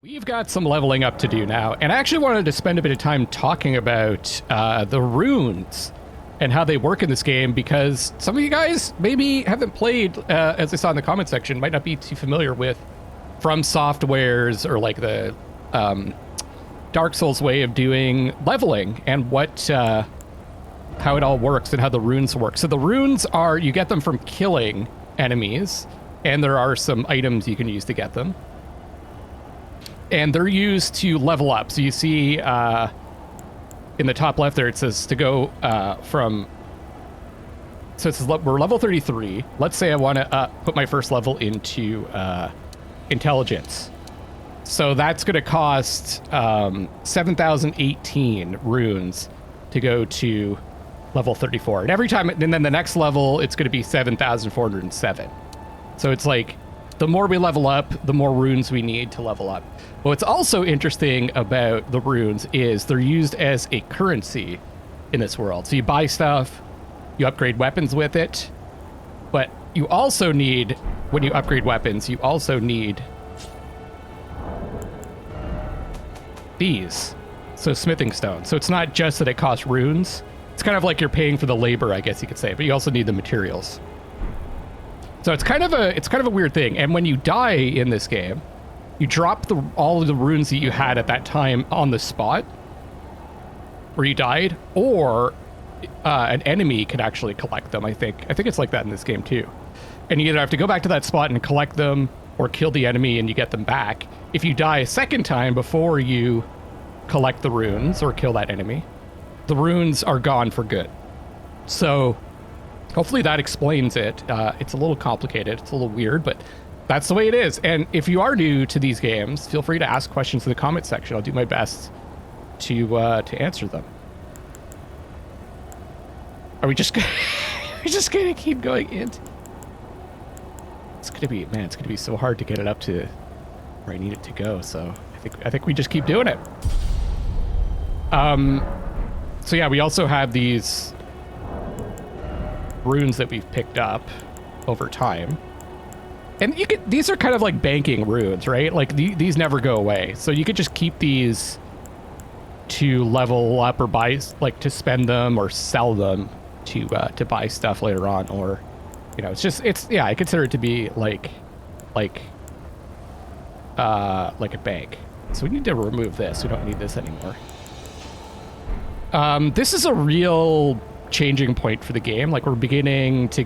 We've got some leveling up to do now, and I actually wanted to spend a bit of time talking about the runes and how they work in this game, because some of you guys maybe haven't played, as I saw in the comment section, might not be too familiar with From Software's or like the Dark Souls way of doing leveling and what how it all works and how the runes work. So the runes are, you get them from killing enemies, and there are some items you can use to get them. And they're used to level up. So you see in the top left there, it says to go from, so it says we're level 33. Let's say I want to put my first level into intelligence. So that's going to cost 7,018 runes to go to level 34. And every time, and then the next level, it's going to be 7,407. So it's like, the more we level up, the more runes we need to level up. What's also interesting about the runes is they're used as a currency in this world. So you buy stuff, you upgrade weapons with it, but you also need, when you upgrade weapons, you also need these. So smithing stones. So it's not just that it costs runes. It's kind of like you're paying for the labor, I guess you could say, but you also need the materials. So it's kind of a weird thing. And when you die in this game, you drop all of the runes that you had at that time on the spot where you died, or an enemy can actually collect them. I think it's like that in this game too. And you either have to go back to that spot and collect them, or kill the enemy and you get them back. If you die a second time before you collect the runes or kill that enemy, the runes are gone for good. So hopefully that explains it. It's a little complicated. It's a little weird, but that's the way it is. And if you are new to these games, feel free to ask questions in the comment section. I'll do my best to answer them. Are we just we're just gonna keep going in? It's gonna be so hard to get it up to where I need it to go. So I think we just keep doing it. So yeah, we also have these runes that we've picked up over time, and these are kind of like banking runes, right? Like these never go away, so you could just keep these to level up or buy, like to spend them or sell them to buy stuff later on, or you know, yeah, I consider it to be like a bank. So we need to remove this. We don't need this anymore. This is a real changing point for the game. Like, we're beginning to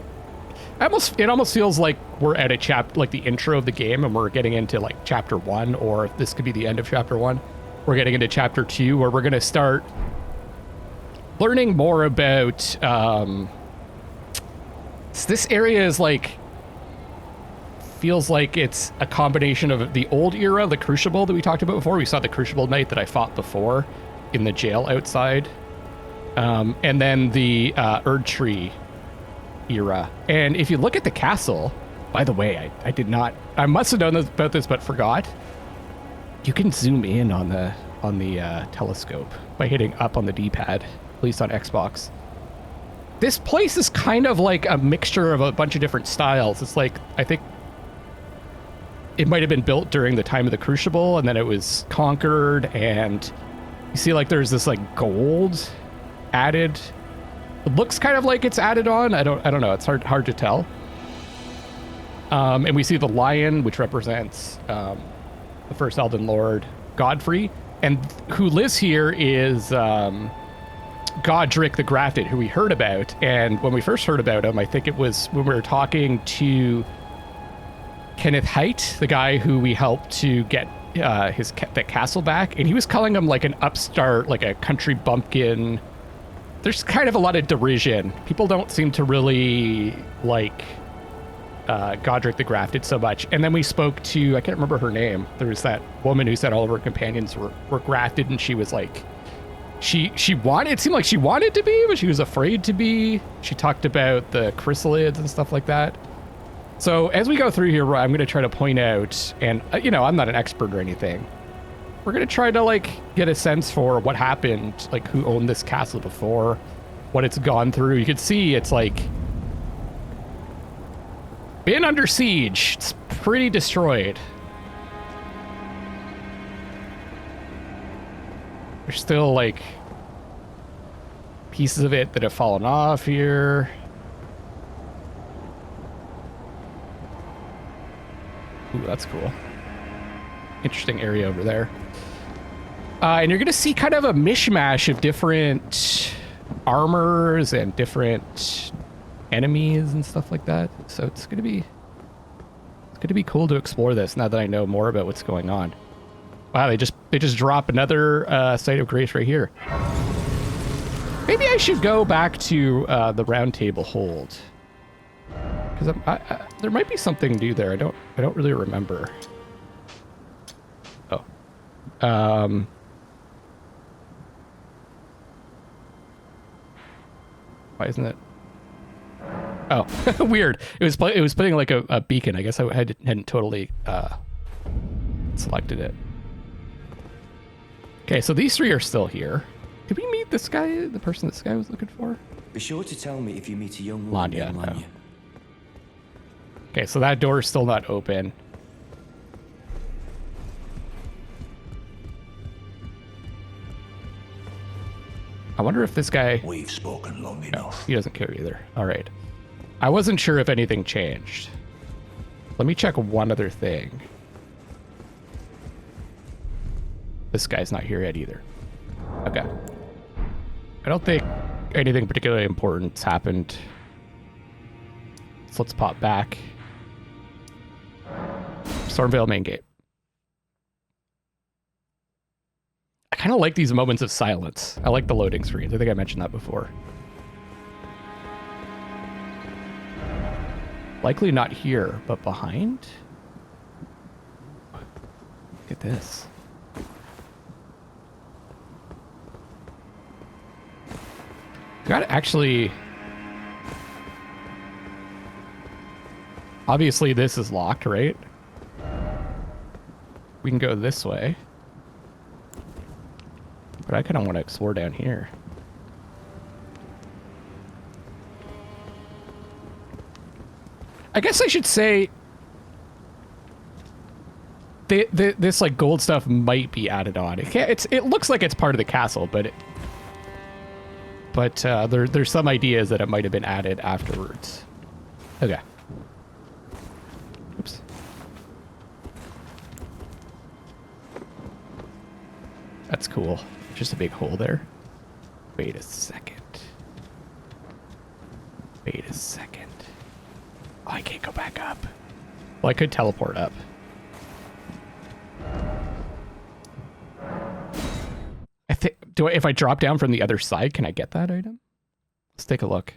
it almost feels like we're at a like the intro of the game, and we're getting into like chapter 1, or this could be the end of chapter 1. We're getting into chapter 2, where we're going to start learning more about this area is like, feels like it's a combination of the old era, the Crucible that we talked about before. We saw the Crucible Knight that I fought before in the jail outside. And then the Erd Tree era. And if you look at the castle, by the way, I must have known about this, but forgot. You can zoom in on the telescope by hitting up on the D-pad, at least on Xbox. This place is kind of like a mixture of a bunch of different styles. It's like, I think it might have been built during the time of the Crucible, and then it was conquered, and you see like there's this like gold added. It looks kind of like it's added on. I don't know. It's hard to tell. And we see the lion, which represents the first Elden Lord, Godfrey, and who lives here is Godric the Grafted, who we heard about. And when we first heard about him, I think it was when we were talking to Kenneth Haidt, the guy who we helped to get that castle back, and he was calling him like an upstart, like a country bumpkin. There's kind of a lot of derision. People don't seem to really like Godric the Grafted so much. And then we spoke to, I can't remember her name. There was that woman who said all of her companions were grafted, and she was like, it seemed like she wanted to be, but she was afraid to be. She talked about the chrysalids and stuff like that. So as we go through here, I'm going to try to point out, and you know, I'm not an expert or anything. We're going to try to like get a sense for what happened, like who owned this castle before, what it's gone through. You can see it's like been under siege. It's pretty destroyed. There's still, like, pieces of it that have fallen off here. Ooh, that's cool. Interesting area over there. And you're going to see kind of a mishmash of different armors and different enemies and stuff like that. So it's going to be cool to explore this now that I know more about what's going on. Wow, they just drop another site of grace right here. Maybe I should go back to the round table hold, because there might be something new there. I don't really remember. Oh, why isn't it? Oh, weird. It was putting like a beacon. I guess I hadn't totally selected it. Okay, so these three are still here. Did we meet this guy, the person this guy was looking for? Be sure to tell me if you meet a young woman Lanya. named Lanya. Okay, so that door is still not open. I wonder if this guy... We've spoken long enough. He doesn't care either. All right. I wasn't sure if anything changed. Let me check one other thing. This guy's not here yet either. Okay. I don't think anything particularly important's happened. So let's pop back. Stormveil main gate. I kind of like these moments of silence. I like the loading screens. I think I mentioned that before. Likely not here, but behind? Look at this. Got actually... Obviously this is locked, right? We can go this way. But I kind of want to explore down here. I guess I should say... this like gold stuff might be added on. It looks like it's part of the castle, but... there's some ideas that it might have been added afterwards. Okay. Oops. That's cool. Just a big hole there. Wait a second. Wait a second. Oh, I can't go back up. Well, I could teleport up. I think... if I drop down from the other side, can I get that item? Let's take a look.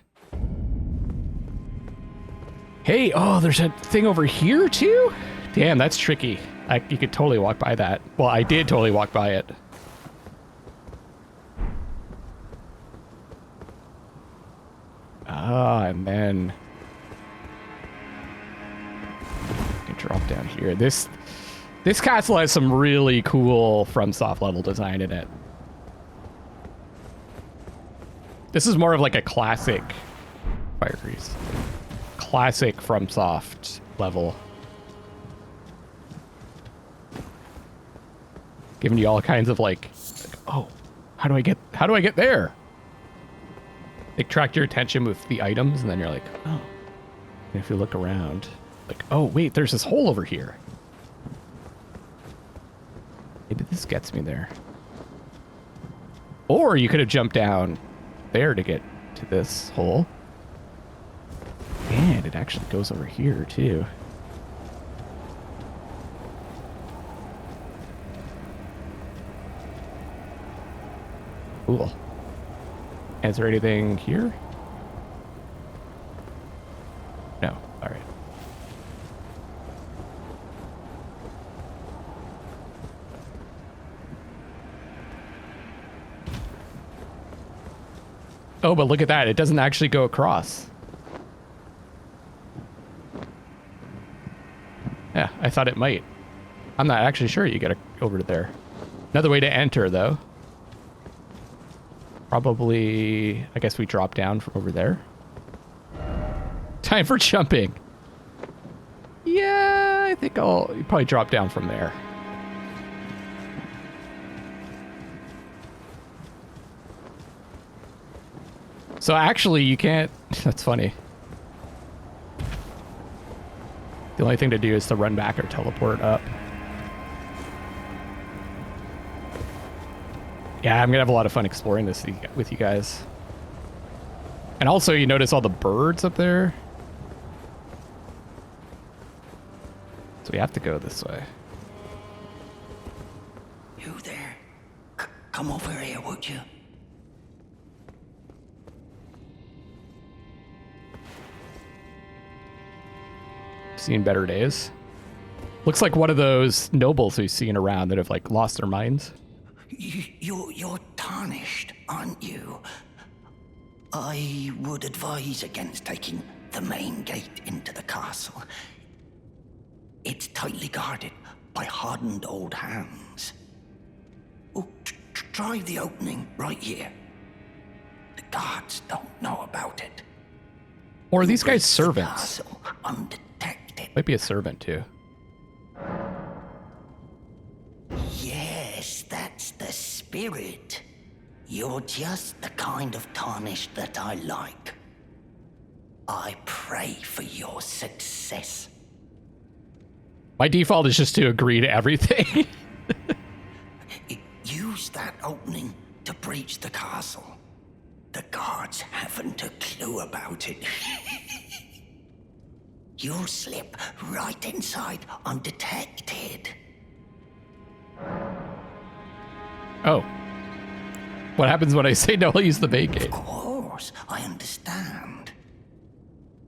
Hey, oh, there's a thing over here too? Damn, that's tricky. You could totally walk by that. Well, I did totally walk by it. Ah, and then... I can drop down here. This castle has some really cool FromSoft level design in it. This is more of like a classic Fire Grease. Classic FromSoft level. Giving you all kinds of like, oh, how do I get there? They attract your attention with the items, and then you're like, oh. And if you look around, like, oh wait, there's this hole over here. Maybe this gets me there. Or you could have jumped down there to get to this hole. And it actually goes over here too. Cool. Is there anything here? No. All right. Oh, but look at that. It doesn't actually go across. Yeah, I thought it might. I'm not actually sure you get over to there. Another way to enter, though. Probably, I guess we drop down from over there. Time for jumping. Yeah, I think I'll probably drop down from there. So actually, you can't... That's funny. The only thing to do is to run back or teleport up. Yeah, I'm gonna have a lot of fun exploring this with you guys. And also, you notice all the birds up there? So we have to go this way. You there? Come over here, would you? Seen better days. Looks like one of those nobles we've seen around that have like lost their minds. You're tarnished, aren't you? I would advise against taking the main gate into the castle. It's tightly guarded by hardened old hands. Oh, try the opening right here. The guards don't know about it. Or are these guys The servants? castle undetected. Might be a servant too. Yes, that's the spirit. You're just the kind of tarnished that I like. I pray for your success. My default is just to agree to everything. Use that opening to breach the castle. The guards haven't a clue about it. You'll slip right inside undetected. Oh. What happens when I say no, I'll use the main gate? Of course, I understand.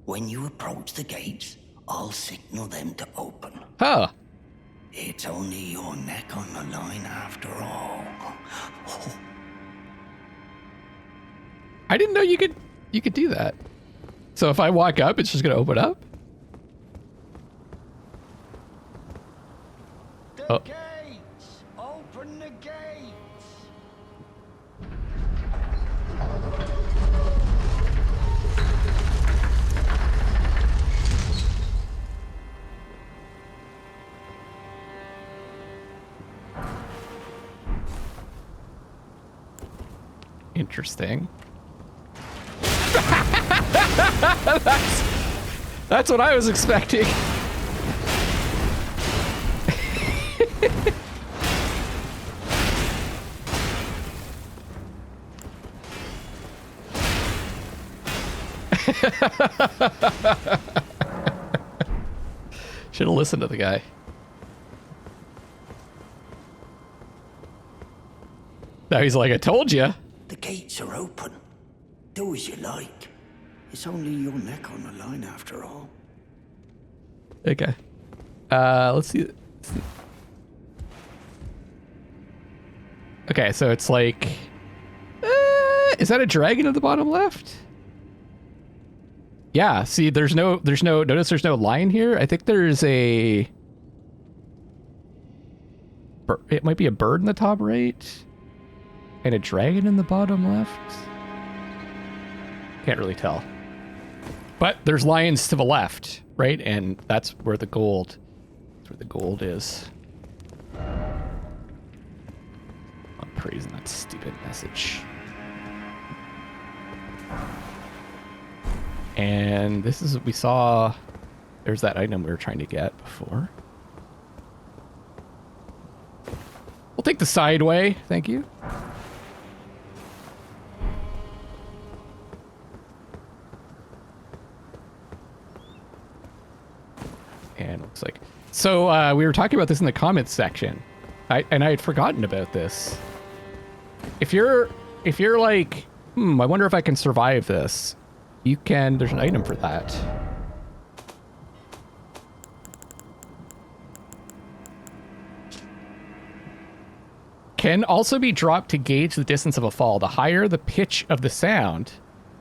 When you approach the gates, I'll signal them to open. Huh. It's only your neck on the line after all. I didn't know you could do that. So if I walk up, it's just gonna open up? The gates! Open the gates! Interesting. That's what I was expecting. Should have listened to the guy. Now he's like, I told you. The gates are open. Do as you like. It's only your neck on the line after all. Okay. Let's see. Okay, so it's like... is that a dragon at the bottom left? Yeah, see, notice there's no line here. I think there's it might be a bird in the top right. And a dragon in the bottom left. Can't really tell. But there's lions to the left, right? And that's where the gold is. I'm praising that stupid message. And this is what we saw. There's that item we were trying to get before. We'll take the side way, thank you. And looks like... So, we were talking about this in the comments section. I had forgotten about this. If you're like, I wonder if I can survive this, you can... There's an item for that. Can also be dropped to gauge the distance of a fall. The higher the pitch of the sound,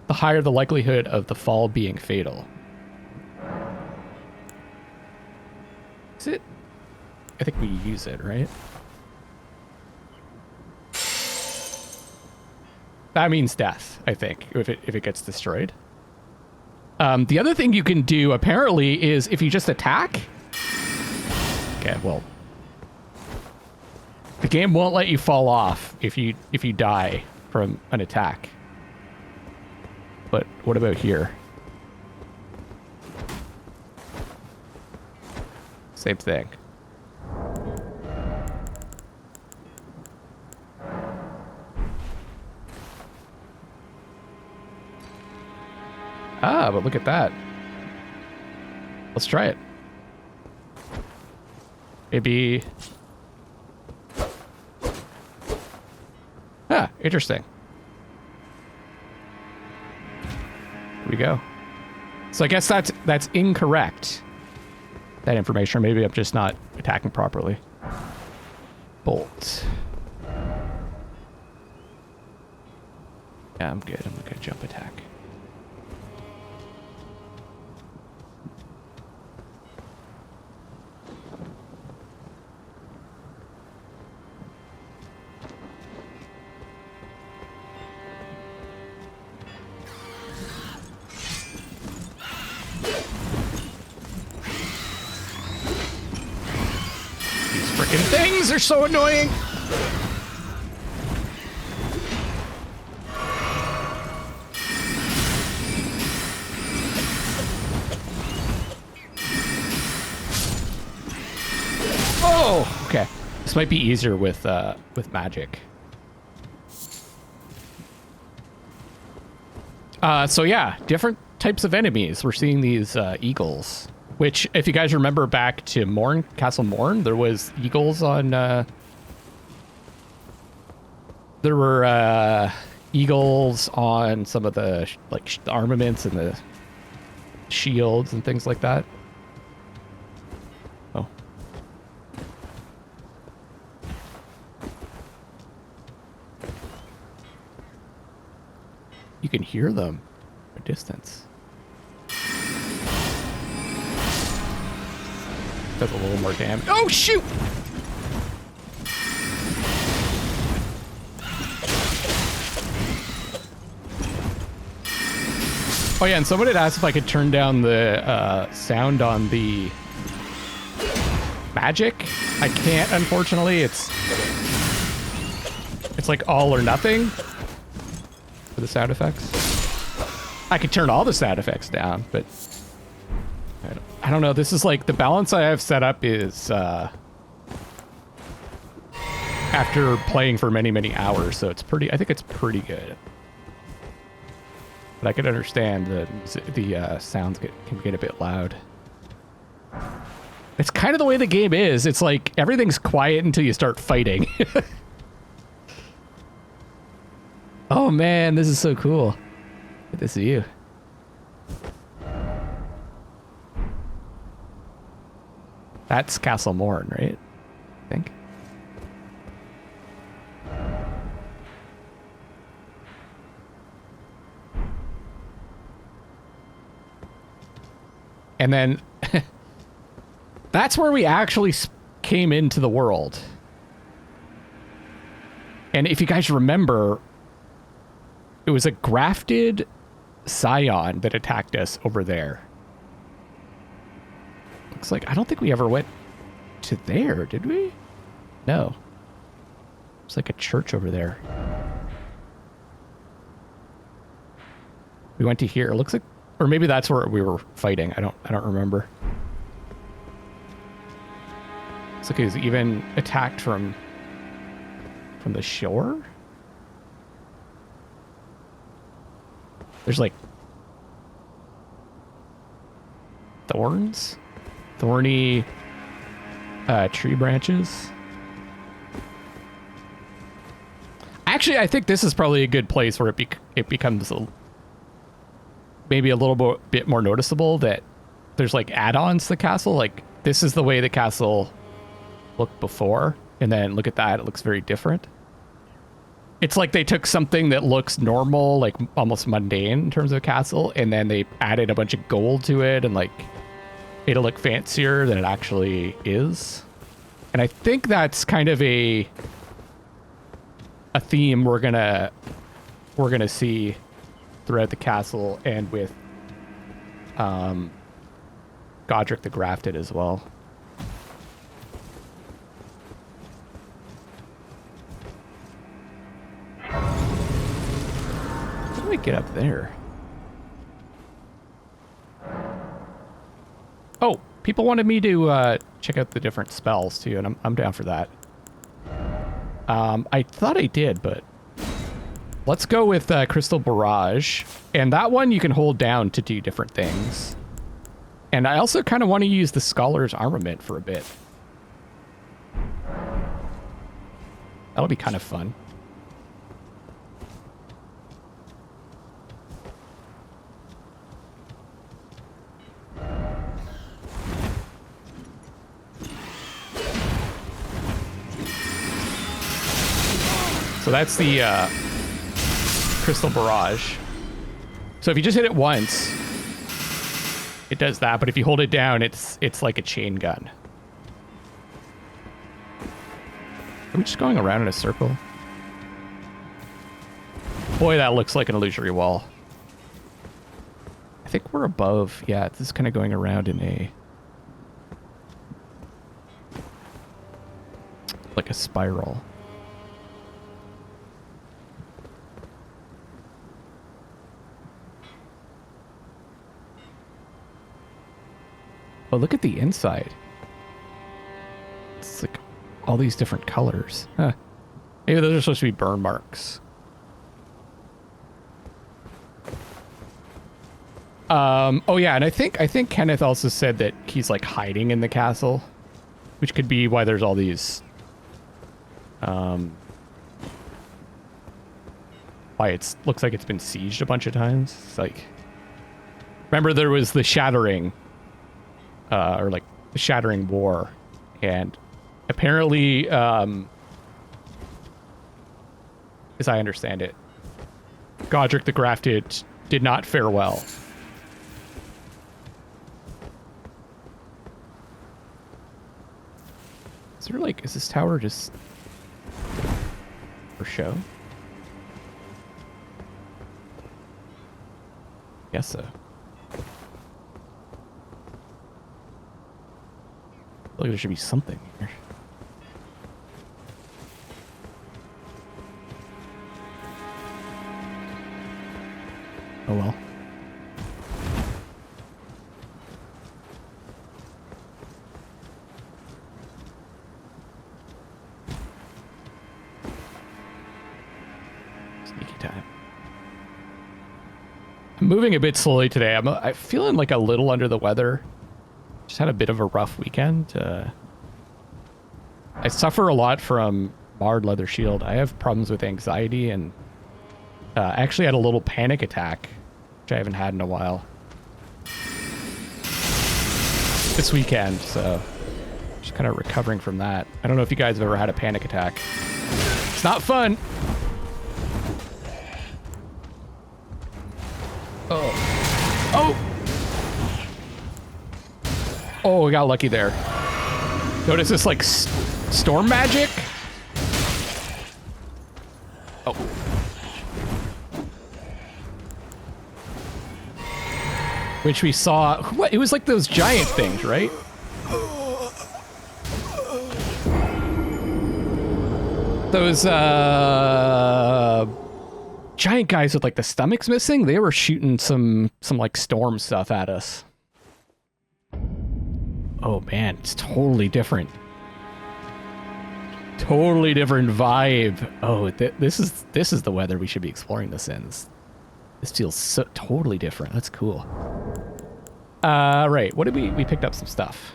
the higher the likelihood of the fall being fatal. Is it? I think we use it, right? That means death, I think, if it gets destroyed. The other thing you can do, apparently, is if you just attack... Okay, well... The game won't let you fall off if you die from an attack. But what about here? Same thing. Ah, but look at that. Let's try it. Maybe... Ah, interesting. Here we go. So I guess that's incorrect. That information. Maybe I'm just not attacking properly. Bolt. Yeah, I'm good. I'm gonna jump attack. Things are so annoying. Oh, okay. This might be easier with magic. So yeah, different types of enemies. We're seeing these eagles. Which, if you guys remember back to Morn, Castle Morn, there was eagles on, there were, eagles on some of the, like, the armaments and the shields and things like that. Oh. You can hear them at a distance. Does a little more damage. Oh, shoot! Oh, yeah, and someone had asked if I could turn down the sound on the magic. I can't, unfortunately. It's like all or nothing for the sound effects. I could turn all the sound effects down, but... I don't know. This is like the balance I have set up is after playing for many, many hours. So it's pretty, I think it's pretty good. But I can understand the sounds can get a bit loud. It's kind of the way the game is. It's like everything's quiet until you start fighting. Oh man, this is so cool. Good to see you. That's Castle Morn, right? I think. And then that's where we actually came into the world. And if you guys remember, it was a grafted scion that attacked us over there. Looks like, I don't think we ever went to there, did we? No. It's like a church over there. We went to here. It looks like, or maybe that's where we were fighting. I don't remember. Looks like it was even attacked from the shore. There's like thorny tree branches. Actually, I think this is probably a good place where it becomes maybe a little bit more noticeable that there's like add-ons to the castle. Like this is the way the castle looked before, and then look at that, it looks very different. It's like they took something that looks normal, like almost mundane in terms of a castle, and then they added a bunch of gold to it and like made it look fancier than it actually is. And I think that's kind of a theme we're gonna see throughout the castle and with Godric the Grafted as well. How do we get up there? people wanted me to check out the different spells too, and I'm down for that. I thought I did, but let's go with Crystal Barrage. And that one you can hold down to do different things. And I also kind of want to use the Scholar's Armament for a bit. That'll be kind of fun. So that's the Crystal Barrage. So if you just hit it once, it does that, but if you hold it down, it's like a chain gun. Are we just going around in a circle? Boy, that looks like an illusory wall. I think we're above. Yeah, this is kind of going around in a... like a spiral. Oh, look at the inside. It's like all these different colors. Huh. Maybe those are supposed to be burn marks. Oh yeah, and I think Kenneth also said that he's like hiding in the castle, which could be why there's all these why it's looks like it's been sieged a bunch of times. It's like, remember there was the Shattering or like the Shattering War, and apparently as I understand it, Godric the Grafted did not fare well. Is there like, is this tower just for show? Guess so. I feel like there should be something here. Oh well. Sneaky time. I'm moving a bit slowly today. I'm feeling like a little under the weather. Just had a bit of a rough weekend. I suffer a lot from Marred Leather Shield. I have problems with anxiety, and I actually had a little panic attack, which I haven't had in a while, this weekend, so just kind of recovering from that. I don't know if you guys have ever had a panic attack. It's not fun. Oh. Oh! Oh, we got lucky there. Notice this, like, storm magic? Oh. Which we saw... What? It was like those giant things, right? Those, giant guys with, like, the stomachs missing? They were shooting some like, storm stuff at us. Oh man, it's totally different. Totally different vibe. Oh, this is the weather we should be exploring this in. This feels so totally different. That's cool. Right. What did we picked up some stuff.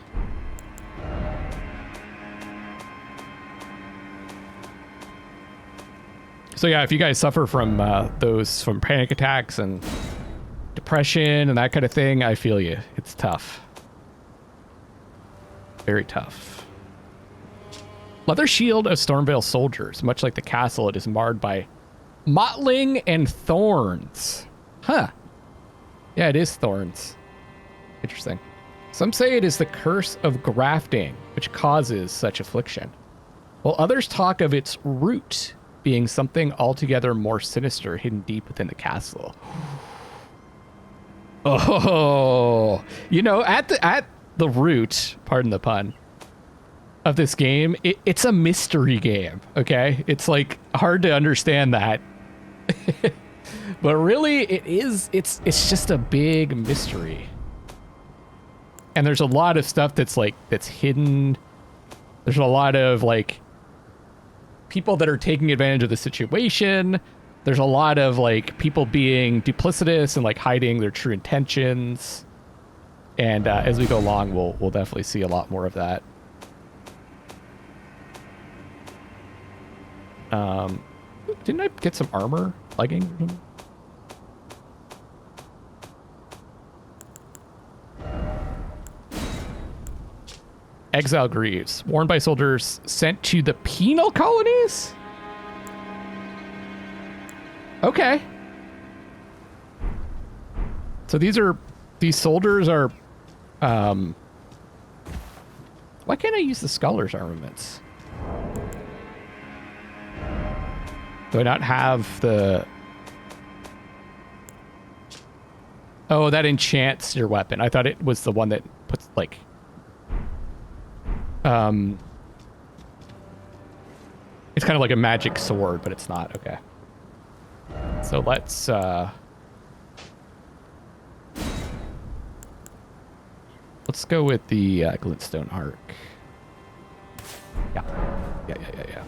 So yeah, if you guys suffer from from panic attacks and depression and that kind of thing, I feel you. It's tough. Very tough. Leather shield of Stormveil soldiers. Much like the castle, it is marred by mottling and thorns. Huh. Yeah, it is thorns. Interesting. Some say it is the curse of grafting, which causes such affliction, while others talk of its root being something altogether more sinister hidden deep within the castle. Oh, you know, at the root, pardon the pun, of this game, it's a mystery game, okay? It's like hard to understand that. But really it's just a big mystery. And there's a lot of stuff that's like, that's hidden. There's a lot of like people that are taking advantage of the situation. There's a lot of like people being duplicitous and like hiding their true intentions. And as we go along, we'll definitely see a lot more of that. Didn't I get some armor leggings or something? Exile Greaves, worn by soldiers sent to the penal colonies? Okay. So these soldiers are, why can't I use the scholars armaments? Do I not have the... Oh, that enchants your weapon. I thought it was the one that puts, like... It's kind of like a magic sword, but it's not. Okay. So let's, let's go with the glintstone arc. Yeah. Yeah.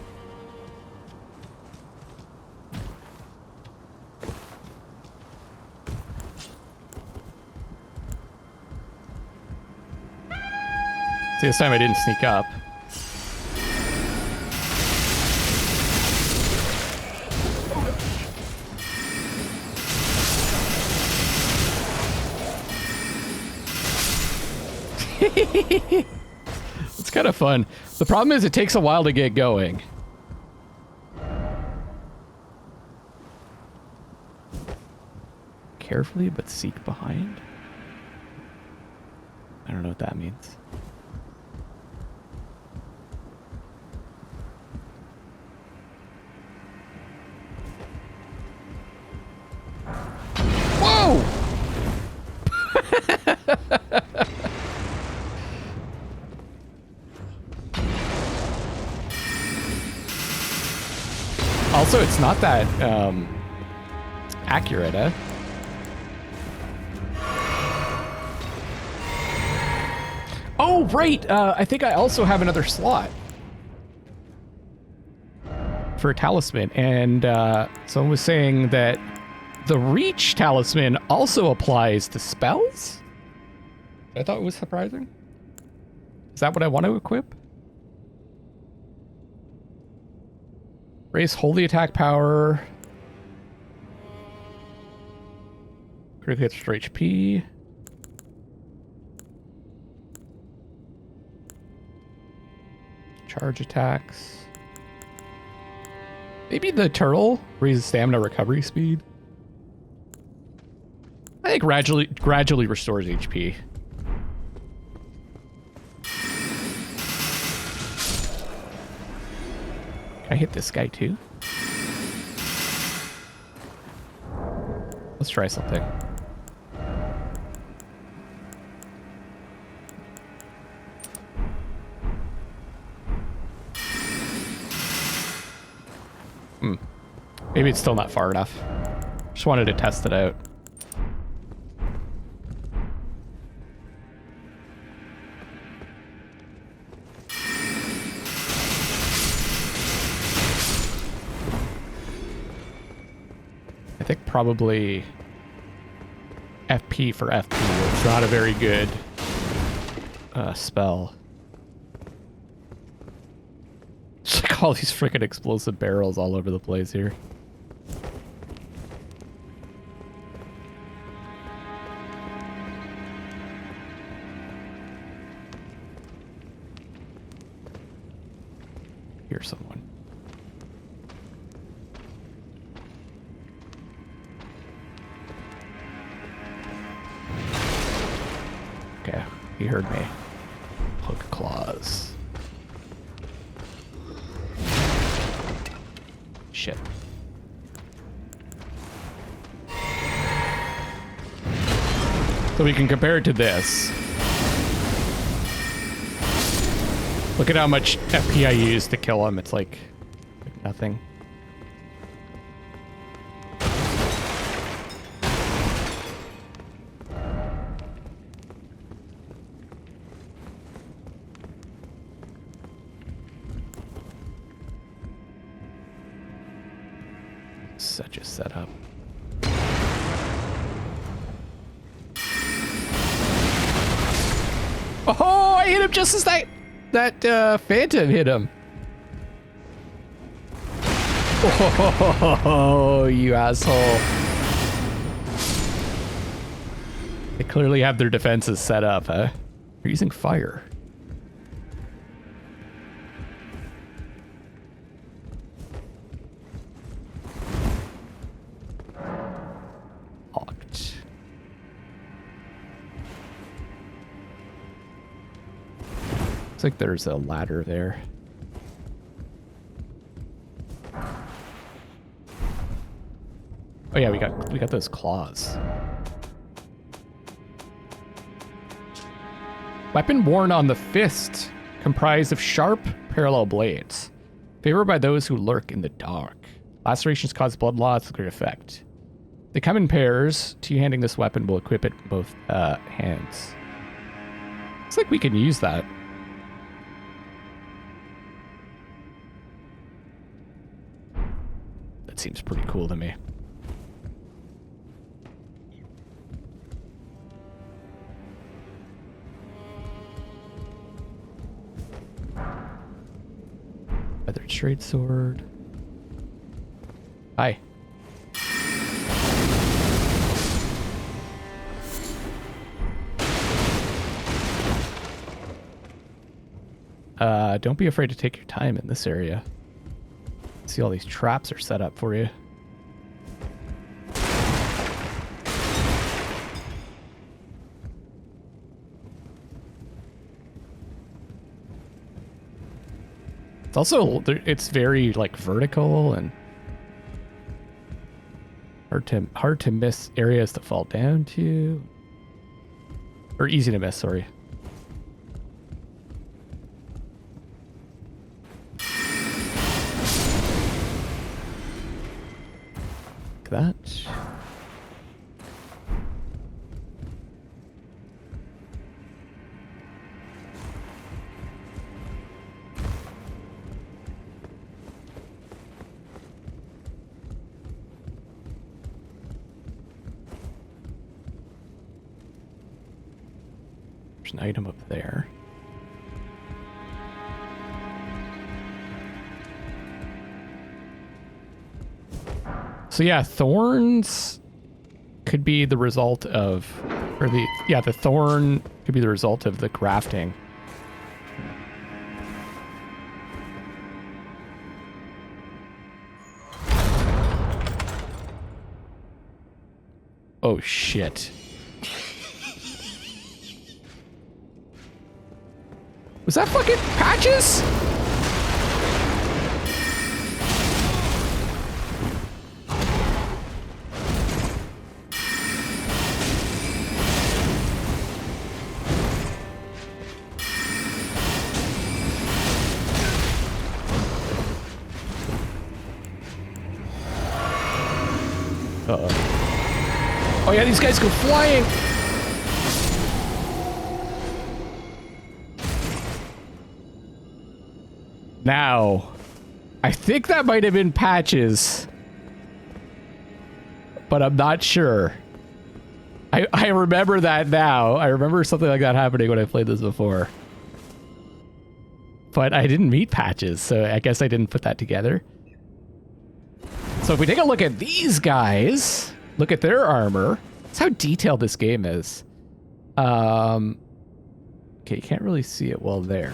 See, this time I didn't sneak up. It's kind of fun. The problem is it takes a while to get going. Carefully, but seek behind. I don't know what that means. Whoa! Also, it's not that accurate, eh? Oh, right! I think I also have another slot for a talisman, and someone was saying that the Reach talisman also applies to spells? I thought it was surprising. Is that what I want to equip? Raise holy attack power. Critical hits for HP. Charge attacks. Maybe the turtle raises stamina recovery speed. I think gradually restores HP. Can I hit this guy too? Let's try something. Maybe it's still not far enough. Just wanted to test it out. I think probably FP for FP is not a very good spell. It's like all these freaking explosive barrels all over the place here. Here's someone. Okay, he heard me. Hook claws. Shit. So we can compare it to this. Look at how much FP I use to kill him. It's like nothing. Such a setup. Oh, I hit him just as that phantom hit him. Oh, you asshole. They clearly have their defenses set up, huh? They're using fire. Locked. Looks like there's a ladder there. Oh yeah, we got those claws. Weapon worn on the fist, comprised of sharp, parallel blades. Favored by those who lurk in the dark. Lacerations cause blood loss with great effect. They come in pairs. Two-handing this weapon will equip it in both hands. Looks like we can use that. That seems pretty cool to me. Feathered straight sword. Hi. Don't be afraid to take your time in this area. See, all these traps are set up for you. It's also, it's very like vertical and hard to miss areas to fall down to, or easy to miss. Sorry. Like that. There's an item up there. So yeah, thorns could be the result of, or the thorn could be the result of the crafting. Oh shit. Was that fucking Patches? Uh-oh. Oh yeah, these guys go flying! Now, I think that might have been Patches, but I'm not sure. I remember that now. I remember something like that happening when I played this before. But I didn't meet Patches, so I guess I didn't put that together. So if we take a look at these guys, look at their armor. That's how detailed this game is. Okay, you can't really see it well there.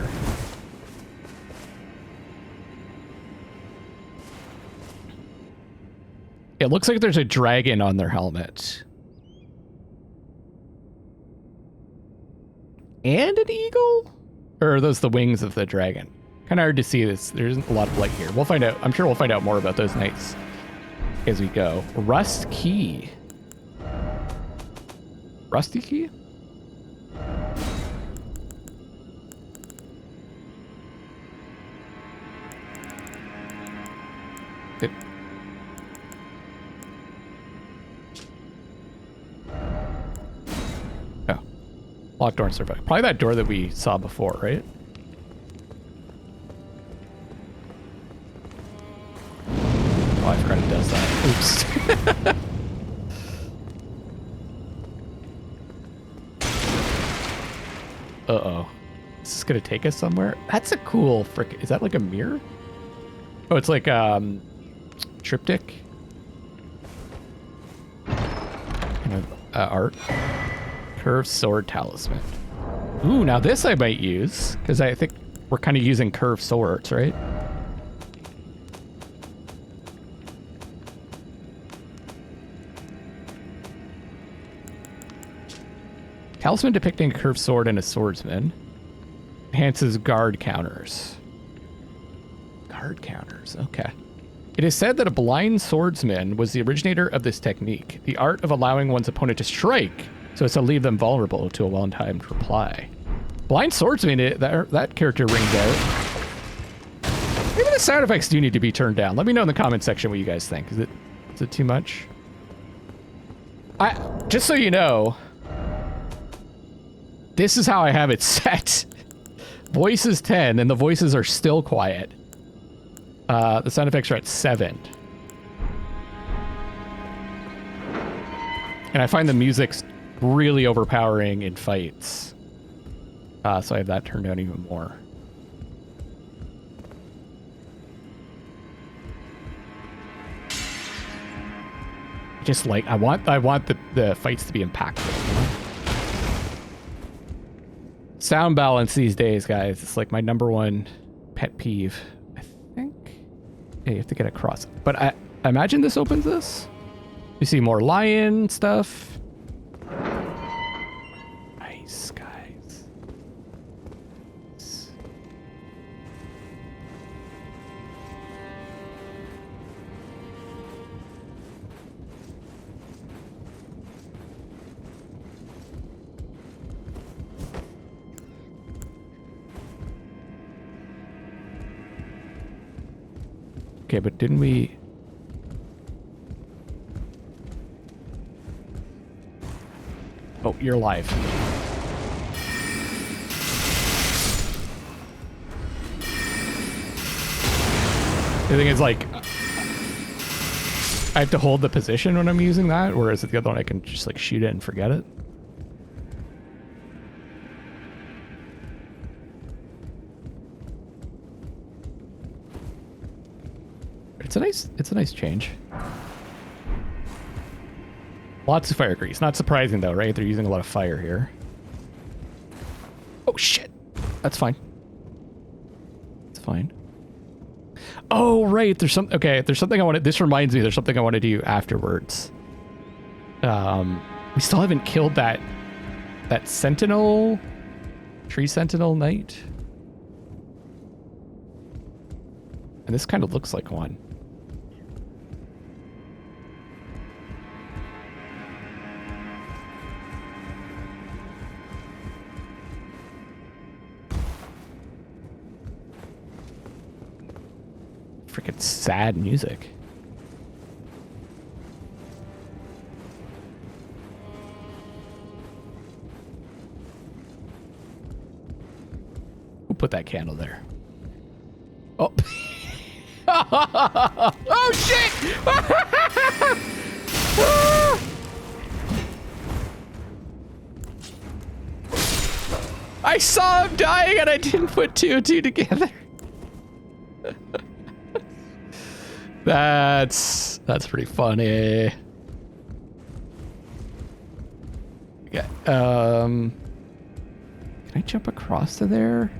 It looks like there's a dragon on their helmet. And an eagle? Or are those the wings of the dragon? Kind of hard to see this. There isn't a lot of light here. We'll find out. I'm sure we'll find out more about those knights as we go. Rust key. Rusty key? Locked door and survive. Probably that door that we saw before, right? I forgot it does that. Oops. Uh-oh. Is this gonna take us somewhere? That's a cool frick. Is that like a mirror? Oh, it's like triptych. Kind of art. Curved sword talisman. Ooh, now this I might use, because I think we're kind of using curved swords, right? Talisman depicting a curved sword and a swordsman. Enhances guard counters. Guard counters, okay. It is said that a blind swordsman was the originator of this technique, the art of allowing one's opponent to strike so as to leave them vulnerable to a well-timed reply. Blind swordsman, that character rings out. Maybe the sound effects do need to be turned down. Let me know in the comment section what you guys think. Is it too much? Just so you know, this is how I have it set. Voice is 10, and the voices are still quiet. The sound effects are at 7. And I find the music's really overpowering in fights. So I have that turned down even more. Just like, I want the fights to be impactful. Sound balance these days, guys. It's like my #1 pet peeve. I think. Yeah, you have to get across. But I imagine this opens this. You see more lion stuff. Nice, guys. Okay, but didn't we... Oh, you're alive. The thing is, like, I have to hold the position when I'm using that, whereas with the other one I can just, like, shoot it and forget it. It's a nice change. Lots of fire grease. Not surprising though, right? They're using a lot of fire here. Oh shit. That's fine. It's fine. Oh right, there's some okay, there's something I want to this reminds me there's something I want to do afterwards. We still haven't killed that sentinel tree sentinel knight. And this kind of looks like one. Freaking sad music. Who put that candle there? Oh. Oh shit! I saw him dying and I didn't put 2 and 2 together. That's pretty funny. Yeah. Can I jump across to there?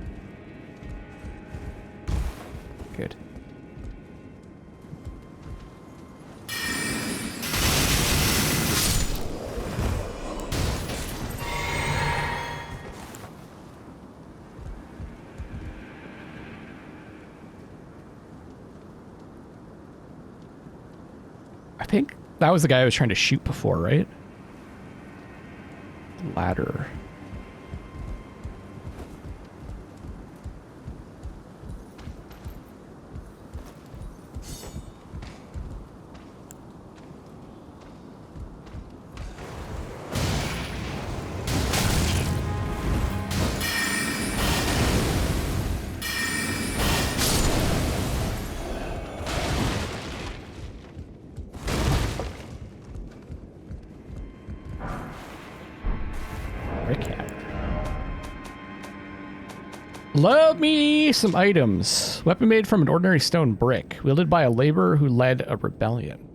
Good. I think that was the guy I was trying to shoot before, right? Ladder. Love me some items. Weapon made from an ordinary stone brick, wielded by a laborer who led a rebellion.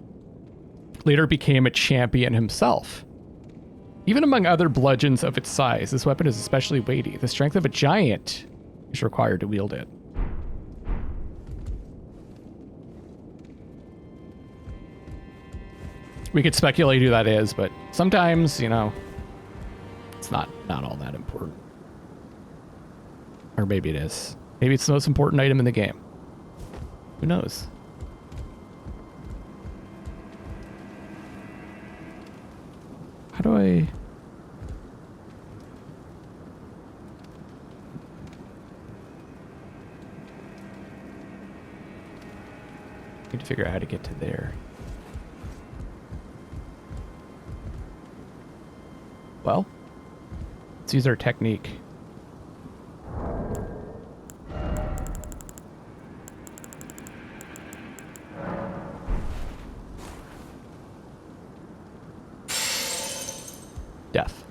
Later became a champion himself. Even among other bludgeons of its size, this weapon is especially weighty. The strength of a giant is required to wield it. We could speculate who that is, but sometimes, you know, it's not all that important. Or maybe it is. Maybe it's the most important item in the game. Who knows? How do I... need to figure out how to get to there. Well, let's use our technique. Death.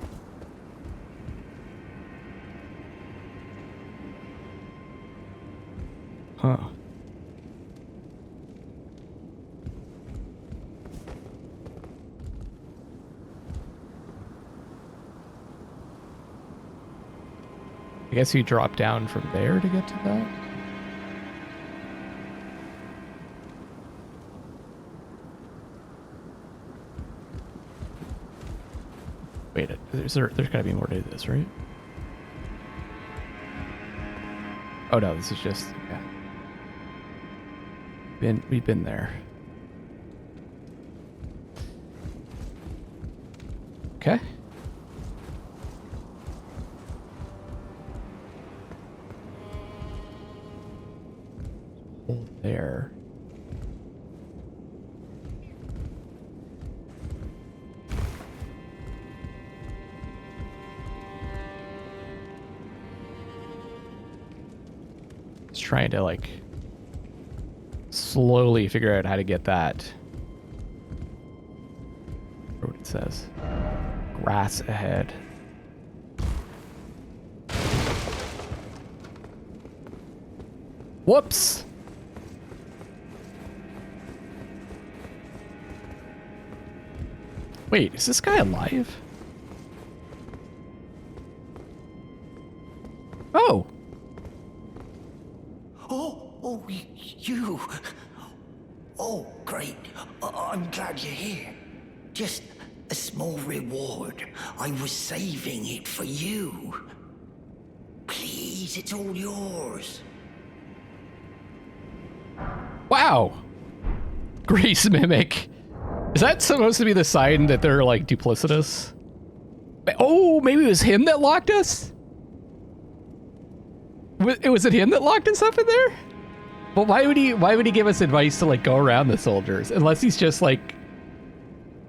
Huh. I guess you drop down from there to get to that? Wait, there's gotta be more to this, right? Oh no, this is just, yeah. We've been there. Okay. Hold there. Just trying to like slowly figure out how to get that. Or what it says. Grass ahead. Whoops. Wait, is this guy alive? Oh. Oh, you. Oh, great. I'm glad you're here. Just a small reward. I was saving it for you. Please, it's all yours. Wow. Grace Mimic. Is that supposed to be the sign that they're like duplicitous? Oh, maybe it was him that locked us? Was it him that locked us up in there? Well, why would he give us advice to like go around the soldiers? Unless he's just like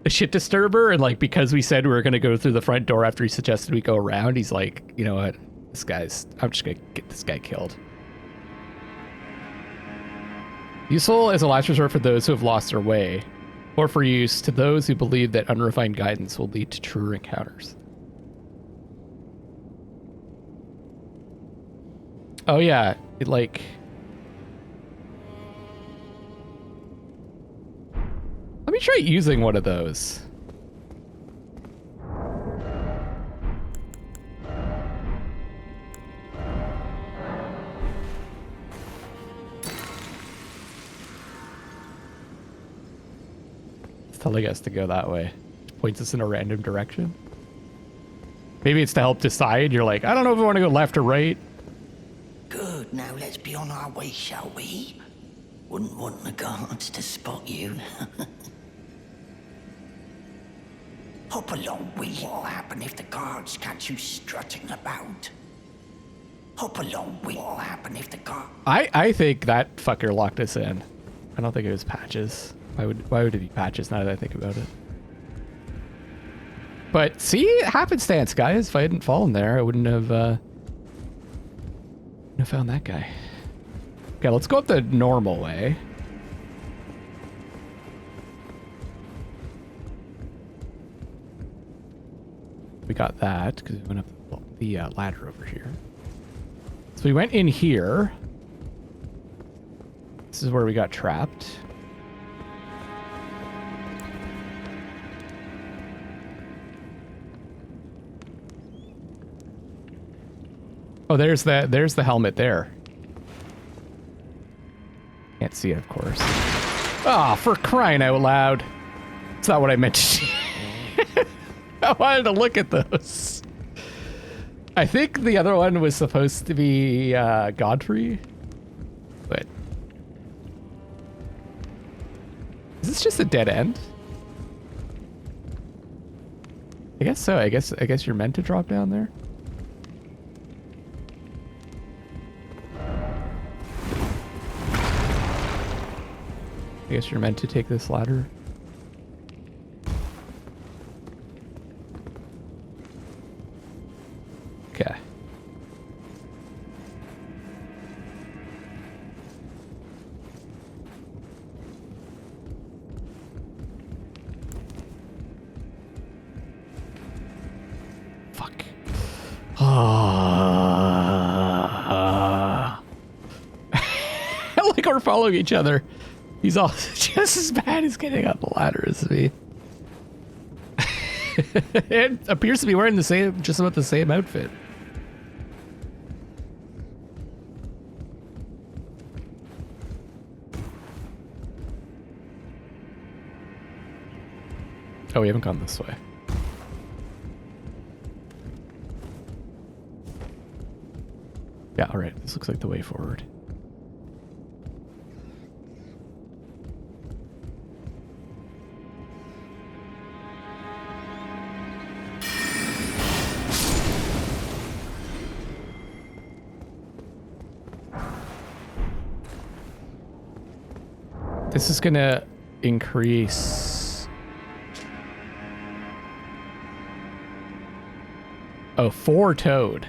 a shit disturber, and like because we said we were gonna go through the front door after he suggested we go around, he's like, you know what? I'm just gonna get this guy killed. Useful as a last resort for those who have lost their way, or for use to those who believe that unrefined guidance will lead to truer encounters. Oh yeah, it like... Let me try using one of those. It's telling us to go that way. It points us in a random direction. Maybe it's to help decide. You're like, I don't know if I want to go left or right. Good, now let's be on our way, shall we? Wouldn't want the guards to spot you. Hop along, what'll happen if the guards catch you strutting about? Hop along, what'll happen if the guards... I think that fucker locked us in. I don't think it was Patches. Why would it be Patches now that I think about it? But see, happenstance, guys. If I hadn't fallen there, I wouldn't have found that guy. Okay, let's go up the normal way. We got that because we went up the ladder over here. So we went in here. This is where we got trapped. Oh, there's the helmet there. Can't see it, of course. Oh, for crying out loud. That's not what I meant to do. I wanted to look at those. I think the other one was supposed to be Godfrey. But is this just a dead end? I guess so. I guess you're meant to drop down there. I guess you're meant to take this ladder. Okay. Fuck. Like we're following each other. He's all just as bad as getting up the ladder as me. It appears to be wearing the same, just about the same outfit. Oh, we haven't gone this way. Yeah, all right. This looks like the way forward. This is gonna increase. Oh, 4 toad.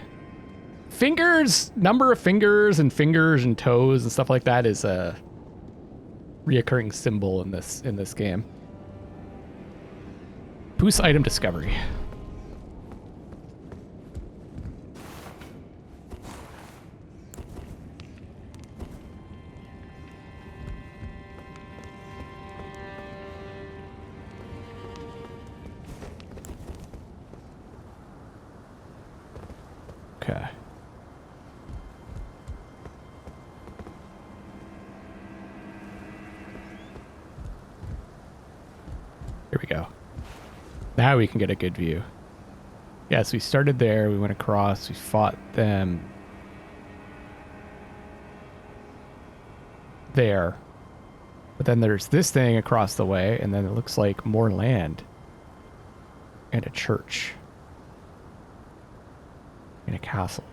Fingers, number of fingers and toes and stuff like that is a reoccurring symbol in this game. Boost item discovery. Okay. Here we go. Now we can get a good view. Yes, we started there, we went across, we fought them there. But then there's this thing across the way, and then it looks like more land. And a church. In a castle.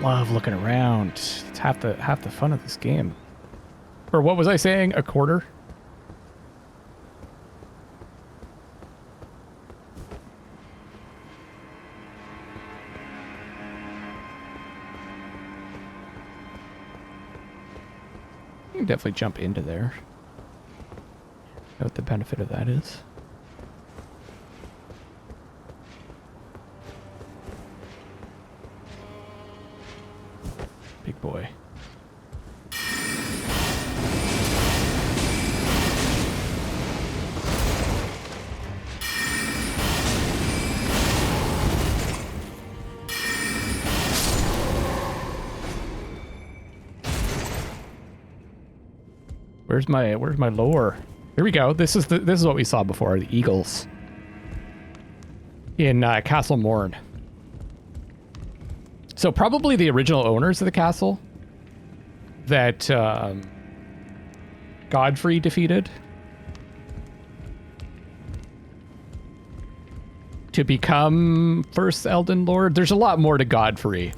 Love looking around. It's half the fun of this game. Or what was I saying? A quarter? You can definitely jump into there. Know what the benefit of that is. Big boy. Where's my lore? Here we go. This is what we saw before, the eagles. In Castle Morn. So probably the original owners of the castle that Godfrey defeated to become first Elden Lord. There's a lot more to Godfrey.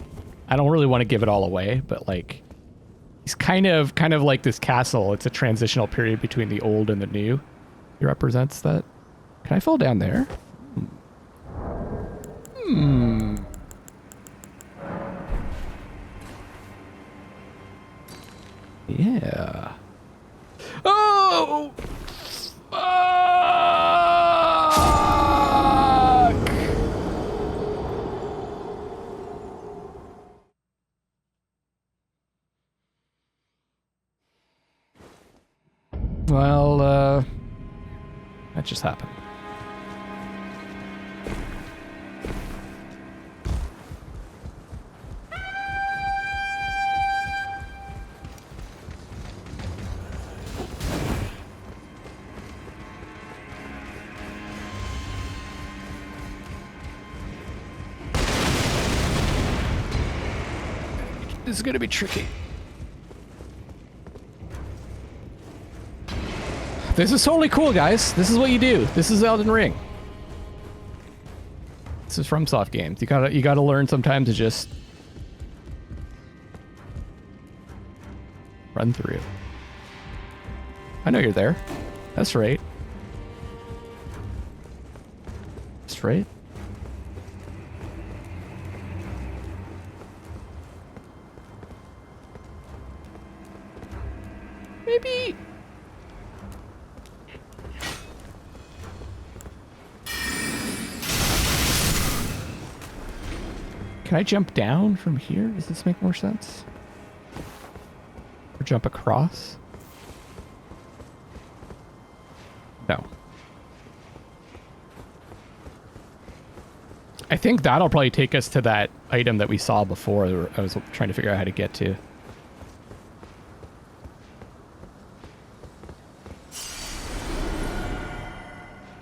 I don't really want to give it all away, but like He's kind of like this castle. It's a transitional period between the old and the new. He represents that. Can I fall down there? Hmm. Yeah. Oh! Fuck! Well, that just happened. This is gonna be tricky. This is totally cool, guys. This is what you do. This is Elden Ring. This is FromSoft games. You gotta learn sometimes to just run through. I know you're there. That's right. That's right. Maybe. Can I jump down from here? Does this make more sense? Or jump across? No. I think that'll probably take us to that item that we saw before that I was trying to figure out how to get to.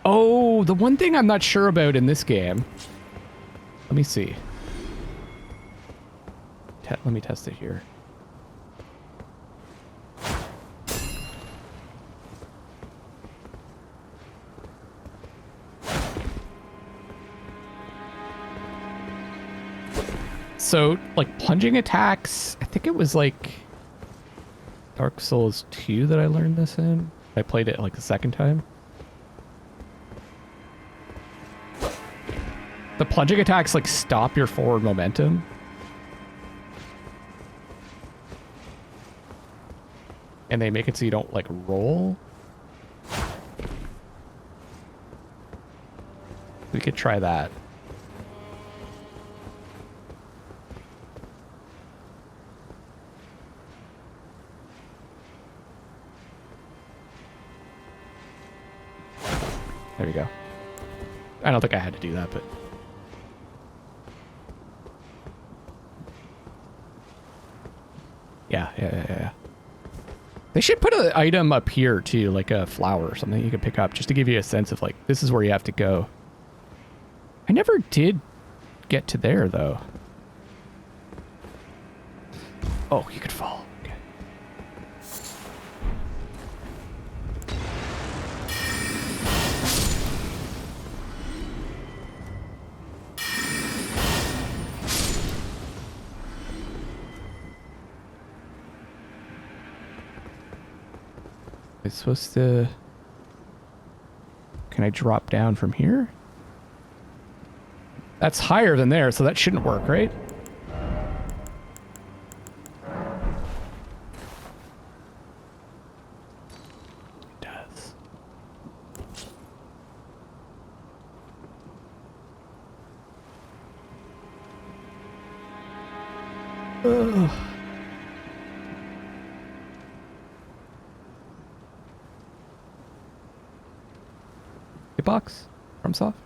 Oh, the one thing I'm not sure about in this game. Let me see. Let me test it here. So, like, plunging attacks, I think it was like Dark Souls 2 that I learned this in. I played it like the second time. The plunging attacks like stop your forward momentum. And they make it so you don't like roll. We could try that. There we go. I don't think I had to do that, but... Yeah. They should put an item up here too, like a flower or something you can pick up just to give you a sense of like, this is where you have to go. I never did get to there though. Oh, you could fall. Okay. It's supposed to... Can I drop down from here? That's higher than there, so that shouldn't work, right? It does. Ugh. Box from Soft.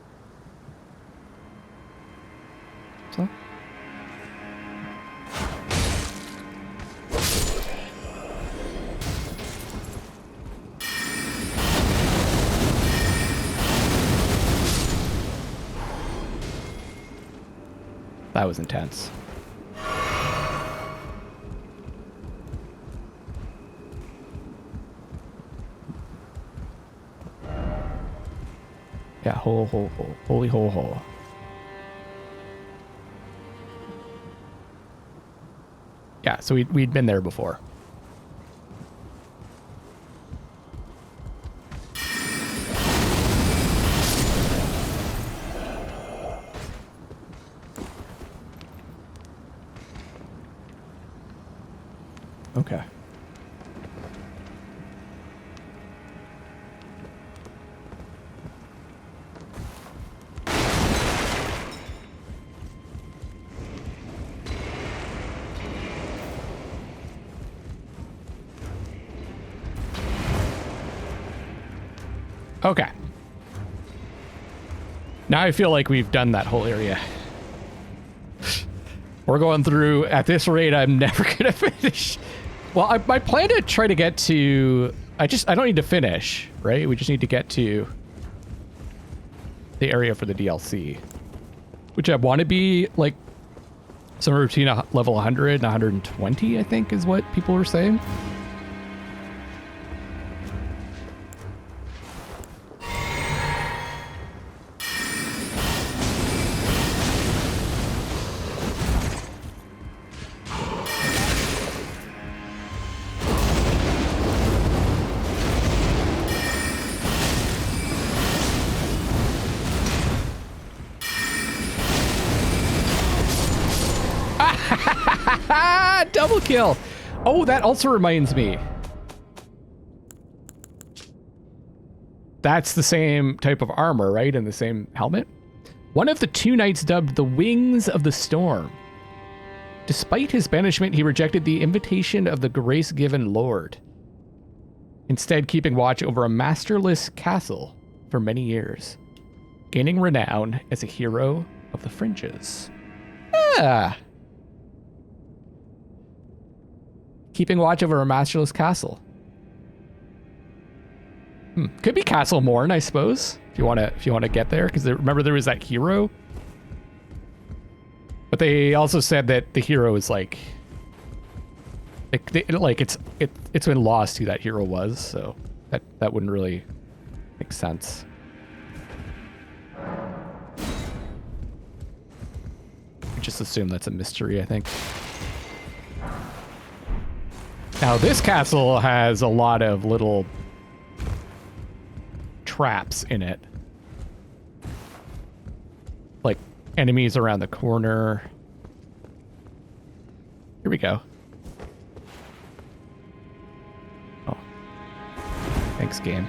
So. That was intense. Yeah, hole, holy hole. Yeah, so we'd been there before. Okay. Okay. Now I feel like we've done that whole area. We're going through, at this rate, I'm never gonna finish. Well, my plan to try to get to, I don't need to finish, right? We just need to get to the area for the DLC, which I want to be like somewhere between a level 100 and 120, I think is what people were saying. Double kill. Oh, that also reminds me. That's the same type of armor, right? And the same helmet. One of the two knights dubbed the Wings of the Storm. Despite his banishment, he rejected the invitation of the grace-given Lord, instead keeping watch over a masterless castle for many years, gaining renown as a hero of the fringes. Ah. Keeping watch over a masterless castle. Could be Castle Morn, I suppose. If you want to get there, because remember there was that hero. But they also said that the hero is like it's been lost who that hero was, so that wouldn't really make sense. Just assume that's a mystery, I think. Now, this castle has a lot of little traps in it. Like enemies around the corner. Here we go. Oh. Thanks, game.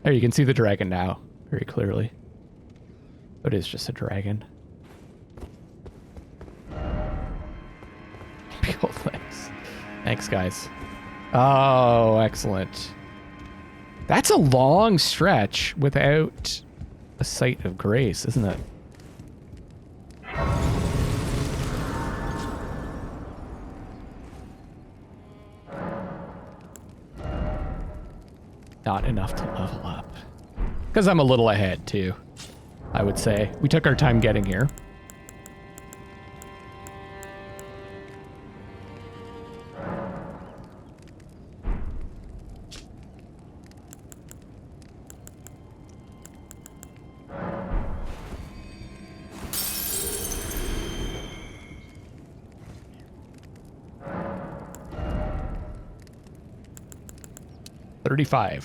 There, you can see the dragon now very clearly. It is just a dragon. Behold, thanks. Thanks, guys. Oh, excellent. That's a long stretch without a site of grace, isn't it? Not enough to level up. Because I'm a little ahead, too, I would say. We took our time getting here. $35.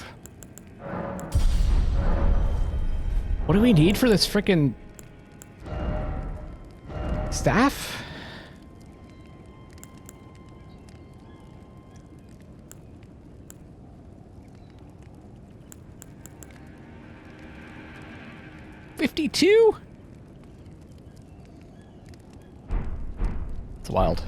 What do we need for this frickin' staff? $52? It's wild.